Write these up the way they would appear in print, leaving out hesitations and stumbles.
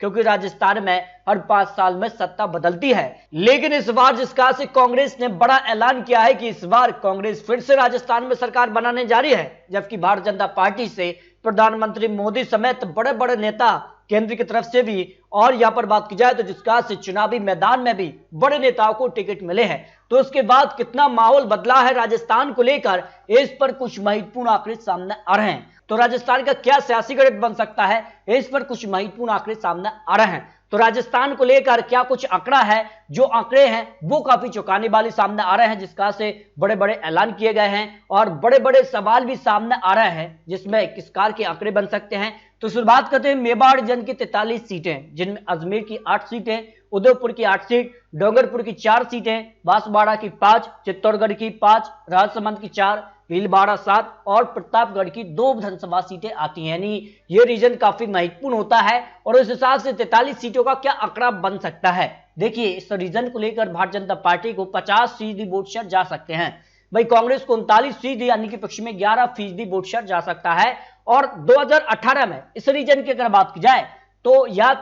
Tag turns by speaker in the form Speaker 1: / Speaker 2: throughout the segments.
Speaker 1: क्योंकि राजस्थान में हर 5 साल में सत्ता बदलती है। लेकिन इस बार जिस कहा से कांग्रेस ने बड़ा ऐलान किया है कि इस बार कांग्रेस फिर से राजस्थान में सरकार बनाने जा रही है, जबकि भारतीय जनता पार्टी से प्रधानमंत्री मोदी समेत बड़े बड़े नेता केंद्र की तरफ से भी, और यहां पर बात की जाए तो जिसका से चुनावी मैदान में भी बड़े नेताओं को टिकट मिले हैं, तो उसके बाद कितना माहौल बदला है राजस्थान को लेकर, इस पर कुछ महत्वपूर्ण आंकड़े सामने आ रहे हैं। तो राजस्थान का क्या सियासी गणित बन सकता है, इस पर कुछ महत्वपूर्ण आंकड़े सामने आ रहे हैं। तो राजस्थान को लेकर क्या कुछ आंकड़ा है, जो आंकड़े हैं वो काफी चौंकाने वाले सामने आ रहे हैं, जिसका से बड़े बड़े ऐलान किए गए हैं और बड़े बड़े सवाल भी सामने आ रहे हैं, जिसमें किस कार के आंकड़े बन सकते हैं। तो शुरुआत करते हैं मेवाड़ रीजन की 43 सीटें, जिनमें अजमेर की 8 सीटें, उदयपुर की 8 सीट, डोंगरपुर की 4 सीटें, बांसवाड़ा की 5, चित्तौड़गढ़ की 5, राजसमंद की 4, भीलवाड़ा 7 और प्रतापगढ़ की 2 विधानसभा सीटें आती हैं। यानी ये रीजन काफी महत्वपूर्ण होता है और उस हिसाब से 43 सीटों का क्या आंकड़ा बन सकता है। देखिए, इस रीजन को लेकर भारतीय जनता पार्टी को 50% वोट शेयर जा सकते हैं। भाई कांग्रेस को 39% यानी कि पक्ष में 11% वोट शेयर जा सकता है। और 2018 में इस रीजन की अगर बात की जाए तो या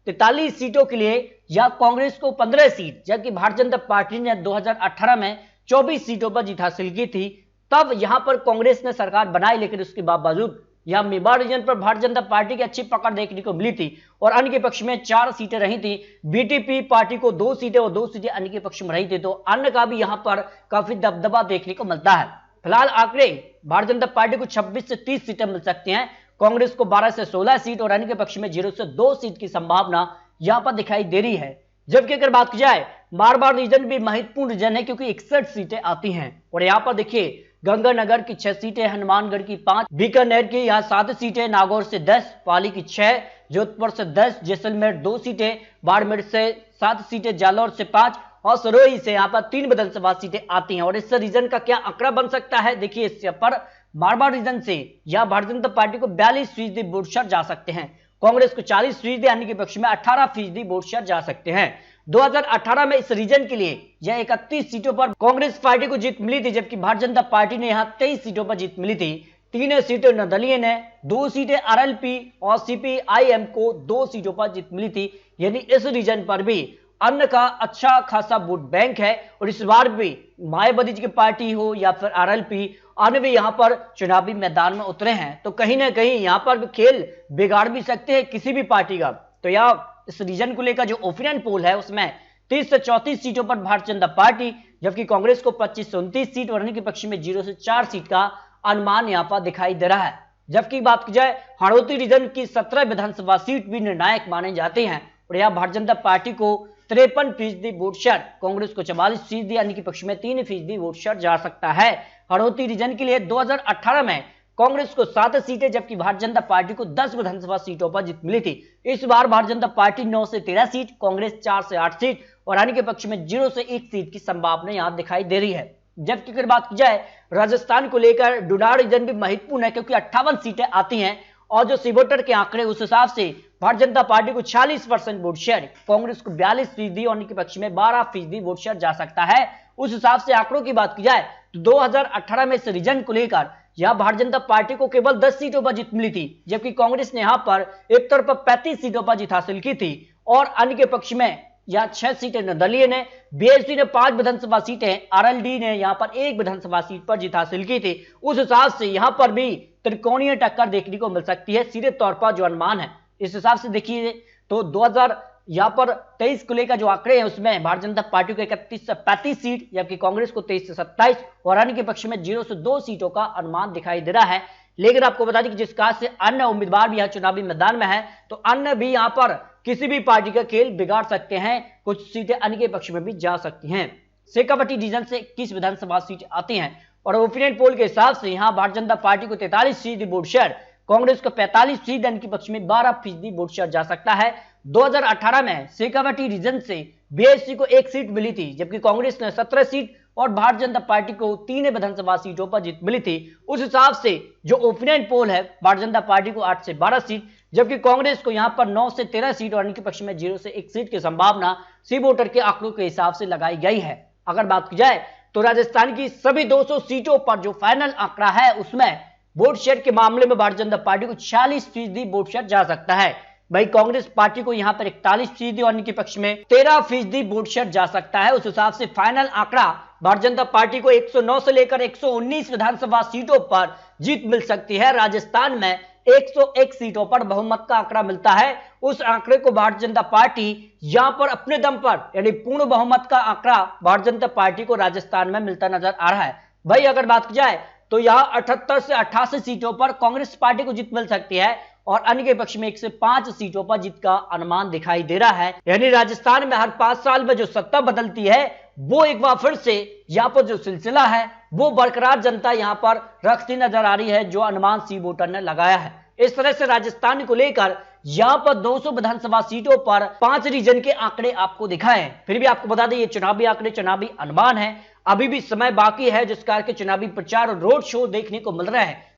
Speaker 1: 43 सीटों के लिए या कांग्रेस को 15 सीट, जबकि भारतीय जनता पार्टी ने 2018 में 24 सीटों पर जीत हासिल की थी, तब यहां पर कांग्रेस ने सरकार बनाई। लेकिन उसके बावजूद यहां मेवाड़ रीजन पर भारतीय जनता पार्टी की अच्छी पकड़ देखने को मिली थी और अन्य के पक्ष में 4 सीटें रही थी। बीटीपी पार्टी को 2 सीटें और 2 सीटें अन्य के पक्ष में रही थी, तो अन्य का भी यहां पर काफी दबदबा देखने को मिलता है। फिलहाल आंकड़े भारतीय जनता पार्टी को 26 से 30 सीटें मिल सकती हैं, कांग्रेस को 12 से 16 सीट और अन्य के पक्ष में 0 से 2 सीट की संभावना यहां पर दिखाई दे रही है। जबकि अगर बात की जाए मारवाड़ रीजन भी महत्वपूर्ण रीजन है, क्योंकि 61 सीटें आती हैं और यहां पर देखिए गंगानगर की 6 सीटें, हनुमानगढ़ की 5, बीकानेर की यहाँ 7 सीटें, नागौर से 10, पाली की 6, जोधपुर से 10, जैसलमेर 2 सीटें, बाड़मेर से 7 सीटें, जालौर से 5 और सरोही से यहाँ पर 3 विधानसभा सीटें आती हैं। और इस रीजन का क्या आंकड़ा बन सकता है, देखिए इस पर मारवाड़ रीजन से या भारतीय जनता पार्टी को 42% वोट शेयर जा सकते हैं, कांग्रेस को 40% यानी कि पक्ष में 18% वोट शेयर जा सकते हैं। 2018 में इस रीजन के लिए यह 31 सीटों पर कांग्रेस पार्टी को जीत मिली थी, जबकि भारतीय जनता पार्टी ने यहां 23 सीटों पर जीत मिली थी। 3 सीटें निर्दलीय ने, 2 सीटें आरएलपी और सीपीआईएम को 2 सीटों पर जीत मिली थी। यानी इस रीजन पर भी अन्य का अच्छा खासा वोट बैंक है और इस बार भी मायावती जी की पार्टी हो या फिर आरएलपी, अन्य भी यहाँ पर चुनावी मैदान में उतरे हैं, तो कहीं ना कहीं यहाँ पर भी खेल बिगाड़ भी सकते हैं किसी भी पार्टी का। तो यह इस रीजन को लेकर जो ओपिनियन पोल है उसमें 30 से 34 सीटों पर भारतीय जनता पार्टी, जबकि कांग्रेस को 25 से 29 सीट और अन्य के पक्ष में 0 से 4 सीट का अनुमान यहाँ पर दिखाई दे रहा है। जबकि बात की जाए हाड़ौती रीजन की 17 विधानसभा सीट भी निर्णायक माने जाते हैं और यहाँ भारतीय जनता पार्टी को 53% वोट शेयर, कांग्रेस को 44% यानी कि पक्ष में 3% वोट शेयर जा सकता है। हाड़ौती रीजन के लिए 2018 में कांग्रेस को 7 सीटें जबकि भारतीय जनता पार्टी को 10 विधानसभा सीटों पर जीत मिली थी। इस बार भारतीय जनता पार्टी 9 से 13 सीट, कांग्रेस 4 से 8 सीट और अन्य के पक्ष में 0 से 1 सीट की संभावना यहां दिखाई दे रही है। जबकि अगर बात की जाए राजस्थान को लेकर डुडाड़ रीजन भी महत्वपूर्ण है, क्योंकि 58 सीटें आती हैं और जो सीवोटर के आंकड़े उस हिसाब से भारतीय जनता पार्टी को 46% वोट शेयर, कांग्रेस को 42% और अन्य के पक्ष में 12% वोट शेयर जा सकता है। उस हिसाब से आंकड़ों की बात की जाए तो 2018 में इस रीजन को लेकर यहां भारतीय जनता पार्टी को केवल 10 सीटों पर जीत मिली थी, जबकि कांग्रेस ने यहां पर एक तरफ 35 सीटों पर जीत हासिल की थी और अन्य के पक्ष में यहां 6 सीटें निर्दलीय ने, बीएसपी ने 5 विधानसभा सीटें, आरएलडी ने यहां पर 1 विधानसभा सीट पर जीत हासिल की थी। उस हिसाब से यहां पर भी त्रिकोणीय टक्कर देखने को मिल सकती है सीधे तौर पर जो अनुमान है। इस हिसाब से देखिए तो 2023 को लेकर जो आंकड़े हैं उसमें भारतीय जनता पार्टी को 31 से 35 सीट, जबकि कांग्रेस को 23 से 27 और अन्य के पक्ष में 0 से 2 सीटों का अनुमान दिखाई दे रहा है। लेकिन आपको बता दें कि जिस कहा से अन्य उम्मीदवार भी यहाँ चुनावी मैदान में है, तो अन्य भी यहाँ पर किसी भी पार्टी का खेल बिगाड़ सकते हैं, कुछ सीटें अन्य के पक्ष में भी जा सकती हैं। शेखावाटी रीजन से 21 विधानसभा सीट आती हैं और ओपिनियन पोल के हिसाब से यहाँ भारतीय जनता पार्टी को 43% वोट शेयर, कांग्रेस को 45% अन्य के पक्ष में 12% वोट शेयर जा सकता है। 2018 में शेखावाटी रीजन से बीएसपी को 1 सीट मिली थी, जबकि कांग्रेस ने 17 सीट और भारतीय जनता पार्टी को 3 विधानसभा सीटों पर जीत मिली थी। उस हिसाब से जो ओपिनियन पोल है भारतीय जनता पार्टी को 8 से 12 सीट, जबकि कांग्रेस को यहां पर 9 से 13 सीट और अन्य के पक्ष में 0 से 1 सीट की संभावना सी वोटर के आंकड़ों के हिसाब से लगाई गई है। अगर बात की जाए तो राजस्थान की सभी 200 सीटों पर जो फाइनल आंकड़ा है उसमें वोट शेयर के मामले में भारतीय जनता पार्टी को 46% वोट शेयर जा सकता है। भाई कांग्रेस पार्टी को यहां पर 41% और इनके पक्ष में 13% वोट शेयर जा सकता है। उस हिसाब से फाइनल आंकड़ा भारतीय जनता पार्टी को 109 से लेकर 119 विधानसभा सीटों पर जीत मिल सकती है। राजस्थान में 101 सीटों पर बहुमत का आंकड़ा मिलता है। उस आंकड़े को भारतीय जनता पार्टी यहां पर अपने दम पर, यानी पूर्ण बहुमत का आंकड़ा भारतीय जनता पार्टी को राजस्थान में मिलता नजर आ रहा है। भाई अगर बात की जाए तो यहां 78 से 88 सीटों पर कांग्रेस पार्टी को जीत मिल सकती है और अन्य के पक्ष में 1 से 5 सीटों पर जीत का अनुमान दिखाई दे रहा है। यानी राजस्थान में हर 5 साल में जो सत्ता बदलती है वो एक बार फिर से यहां पर जो सिलसिला है वो बरकरार जनता यहां पर रखती नजर आ रही है, जो अनुमान सी वोटर ने लगाया है। इस तरह से राजस्थान को लेकर यहां पर 200 विधानसभा सीटों पर 5 रीजन के आंकड़े आपको दिखाए। फिर भी आपको बता दें ये चुनावी आंकड़े, चुनावी अनुमान है, अभी भी समय बाकी है, जिस कारण के चुनावी प्रचार और रोड शो देखने को मिल रहे हैं।